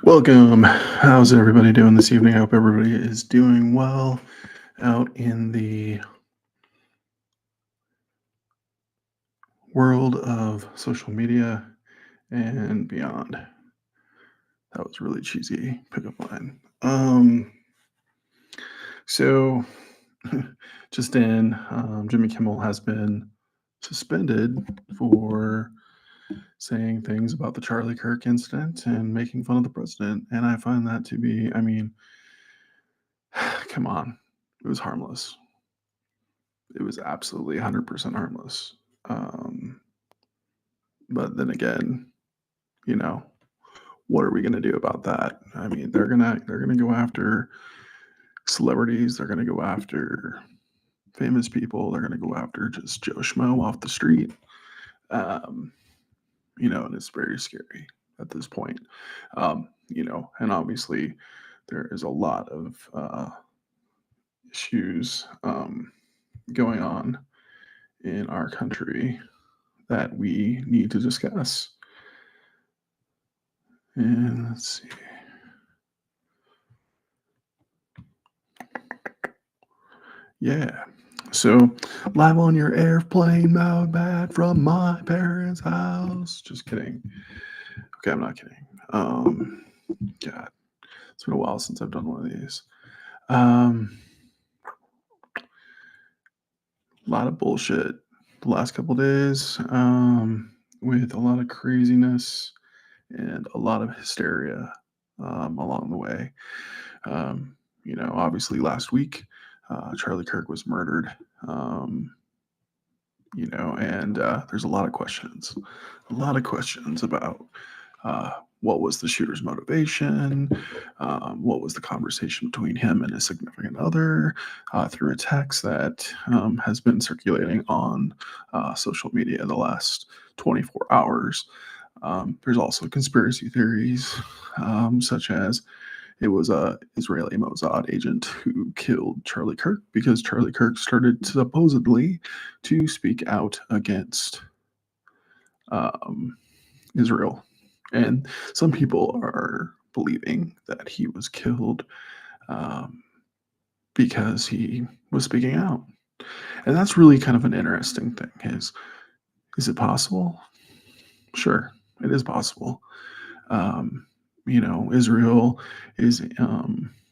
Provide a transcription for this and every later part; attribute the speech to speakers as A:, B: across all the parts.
A: Welcome. How's everybody doing this evening? I hope everybody is doing well out in the world of social media and beyond. That was really cheesy pickup line. So just in, Jimmy Kimmel has been suspended for saying things about the Charlie Kirk incident and making fun of the president. And I find that to be, come on, it was harmless. It was absolutely 100% harmless. Um, but then again, you know, what are we going to do about that? I mean, they're gonna go after celebrities. They're gonna go after famous people. They're gonna go after just Joe Schmo off the street. Um, and it's very scary at this point. And obviously there is a lot of issues going on in our country that we need to discuss. And let's see. Yeah. So, live on your airplane mode bad from my parents' house. Just kidding. Okay, I'm not kidding. God, it's been a while since I've done one of these. Um, a lot of bullshit the last couple days, with a lot of craziness and a lot of hysteria along the way. Obviously last week, Charlie Kirk was murdered. Um, and there's a lot of questions about what was the shooter's motivation, what was the conversation between him and his significant other through a text that has been circulating on social media the last 24 hours. There's also conspiracy theories, such as it was a Israeli Mossad agent who killed Charlie Kirk because Charlie Kirk started supposedly to speak out against um, Israel. And some people are believing that he was killed um, because he was speaking out. And that's really kind of an interesting thing. Is it possible? Sure, it is possible. Israel is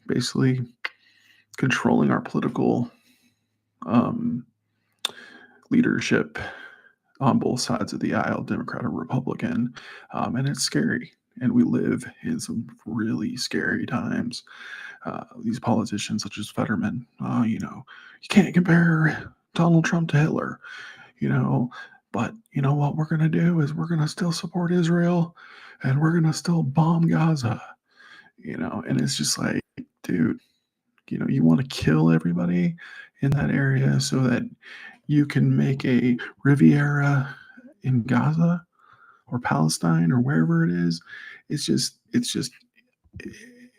A: basically controlling our political um, leadership on both sides of the aisle, Democrat or Republican, and it's scary. And we live in some really scary times. These politicians, such as Fetterman, you can't compare Donald Trump to Hitler, you know. But you know what we're going to do is we're going to still support Israel, and we're going to still bomb Gaza, And it's just like, dude, you want to kill everybody in that area so that you can make a Riviera in Gaza or Palestine or wherever it is. It's just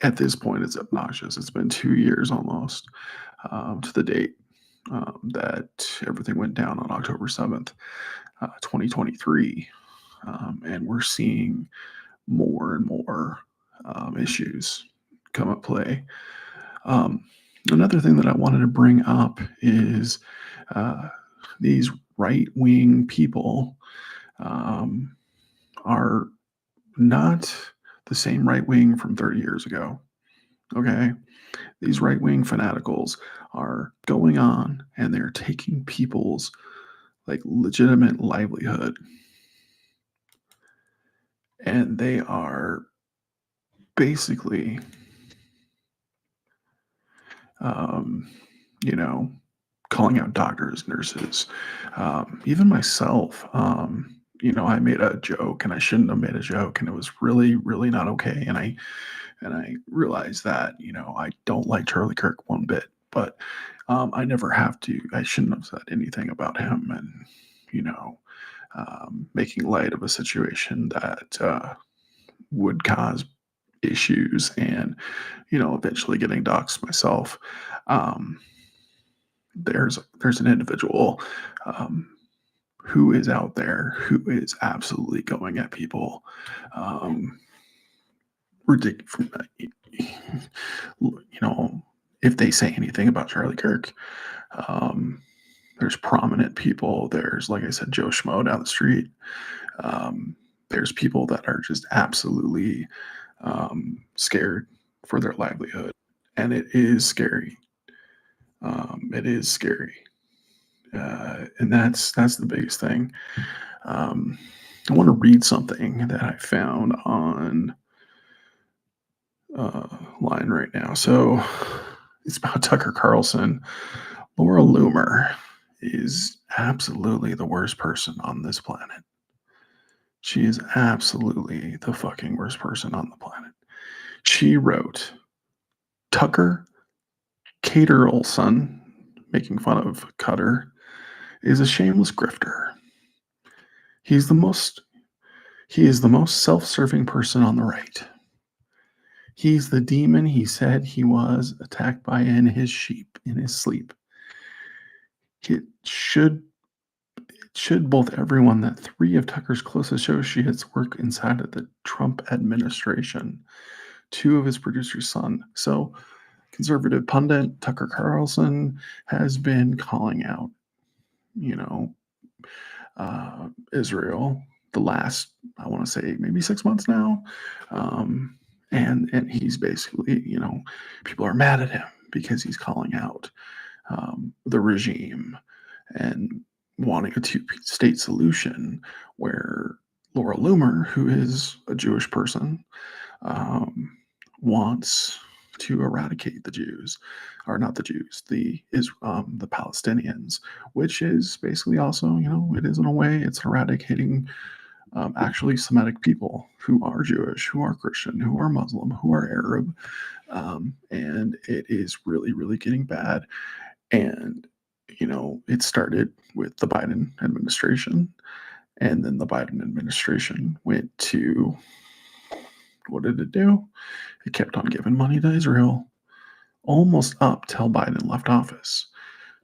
A: at this point it's obnoxious. It's been 2 years almost to the date that everything went down on October 7th, 2023, and we're seeing more and more issues come at play. Um, Another thing that I wanted to bring up is uh, these right wing people um, are not the same right wing from 30 years ago. Okay. These right wing fanaticals are going on and they're taking people's like legitimate livelihood and they are basically, um, you know, calling out doctors, nurses, even myself. I made a joke and I shouldn't have made a joke, and it was really, really not okay. And I realized that I don't like Charlie Kirk one bit, but I never have to. I shouldn't have said anything about him, and you know, making light of a situation that would cause issues, and eventually getting doxxed myself. Um, there's an individual um, who is out there who is absolutely going at people, um, ridiculous. You know, if they say anything about Charlie Kirk, um, there's prominent people. There's, like I said, Joe Schmo down the street. Um, there's people that are just absolutely scared for their livelihood, and it is scary. It is scary, and that's the biggest thing. Um, I want to read something that I found on line right now. So it's about Tucker Carlson. Laura Loomer is absolutely the worst person on this planet. She is absolutely the fucking worst person on the planet. She wrote Tucker Caterolson, making fun of Cutter, is a shameless grifter. He's the most he is the most self-serving person on the right. He's the demon he said he was attacked by in his sheep in his sleep. It should both everyone that three of Tucker's closest associates work inside of the Trump administration. Two of his producers' son. So conservative pundit Tucker Carlson has been calling out, you know, Israel the last, I want to say, maybe 6 months now. And he's basically, people are mad at him because he's calling out the regime and wanting a two-state solution where Laura Loomer, who is a Jewish person, wants to eradicate the Jews, or not the Jews, the Palestinians, which is basically also, it is in a way, it's eradicating actually Semitic people who are Jewish, who are Christian, who are Muslim, who are Arab, and it is really, really getting bad. And it started with the Biden administration, and then the Biden administration went to, what did it do? It kept on giving money to Israel almost up till Biden left office.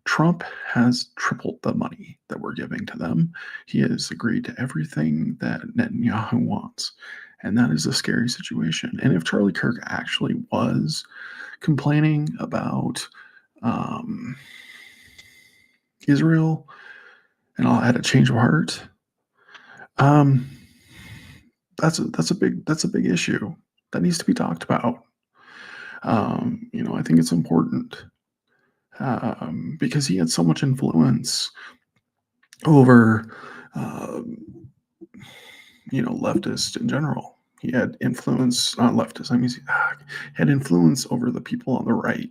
A: Trump has tripled the money that we're giving to them. He has agreed to everything that Netanyahu wants. And that is a scary situation. And if Charlie Kirk actually was complaining about Israel and all had a change of heart, um, that's a big issue that needs to be talked about. I think it's important because he had so much influence over, um, leftists in general. He had influence, not leftists. I mean, he had influence over the people on the right.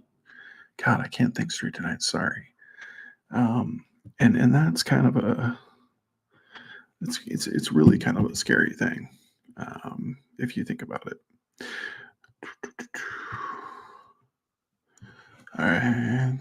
A: God, I can't think straight tonight. Sorry. Um, and that's kind of it's really kind of a scary thing if you think about it. All right.